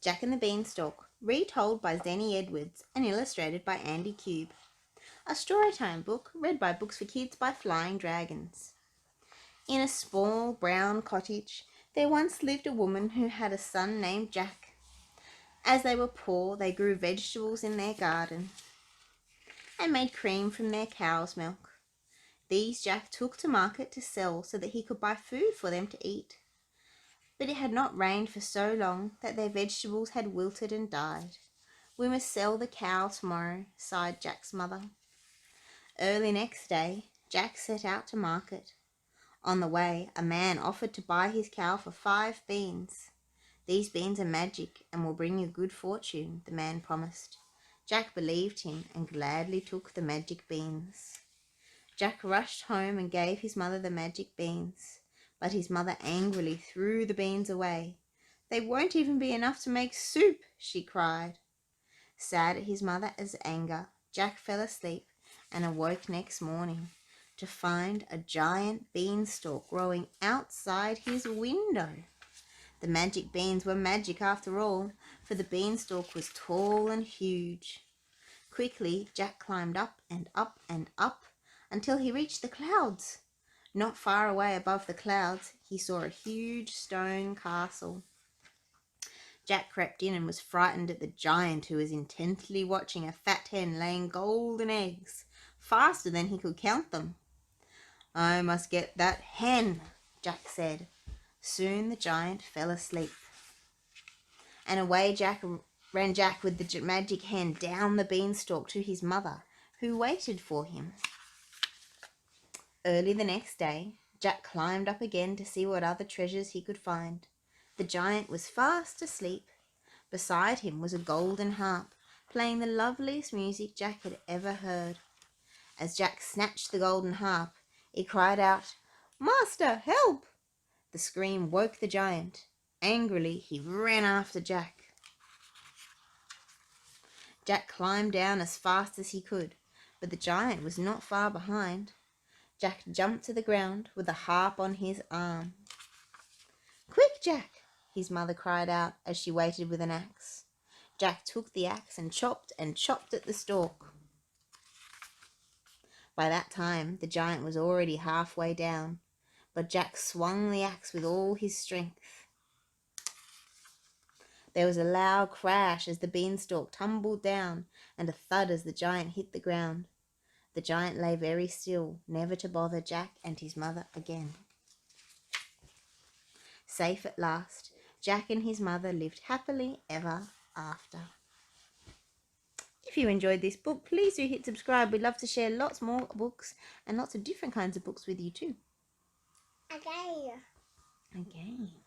Jack and the Beanstalk, retold by Zeny Edwards and illustrated by Andy Cube. A storytime book read by Books for Kids by Flying Dragons. In a small brown cottage, there once lived a woman who had a son named Jack. As they were poor, they grew vegetables in their garden and made cream from their cow's milk. These Jack took to market to sell so that he could buy food for them to eat. But it had not rained for so long that their vegetables had wilted and died. "We must sell the cow tomorrow," sighed Jack's mother. Early next day, Jack set out to market. On the way, a man offered to buy his cow for 5 beans. "These beans are magic and will bring you good fortune," the man promised. Jack believed him and gladly took the magic beans. Jack rushed home and gave his mother the magic beans, but his mother angrily threw the beans away. "They won't even be enough to make soup," she cried. Sad at his mother's anger, Jack fell asleep and awoke next morning to find a giant beanstalk growing outside his window. The magic beans were magic after all, for the beanstalk was tall and huge. Quickly, Jack climbed up and up and up until he reached the clouds. Not far away above the clouds, he saw a huge stone castle. Jack crept in and was frightened at the giant, who was intently watching a fat hen laying golden eggs, faster than he could count them. "I must get that hen," Jack said. Soon the giant fell asleep, and away ran Jack with the magic hen down the beanstalk to his mother, who waited for him. Early the next day, Jack climbed up again to see what other treasures he could find. The giant was fast asleep. Beside him was a golden harp, playing the loveliest music Jack had ever heard. As Jack snatched the golden harp, he cried out, "Master, help!" The scream woke the giant. Angrily, he ran after Jack. Jack climbed down as fast as he could, but the giant was not far behind. Jack jumped to the ground with the harp on his arm. "Quick, Jack!" his mother cried out as she waited with an axe. Jack took the axe and chopped at the stalk. By that time, the giant was already halfway down, but Jack swung the axe with all his strength. There was a loud crash as the beanstalk tumbled down, and a thud as the giant hit the ground. The giant lay very still, never to bother Jack and his mother again. Safe at last, Jack and his mother lived happily ever after. If you enjoyed this book, please do hit subscribe. We'd love to share lots more books and lots of different kinds of books with you too. Okay. Okay.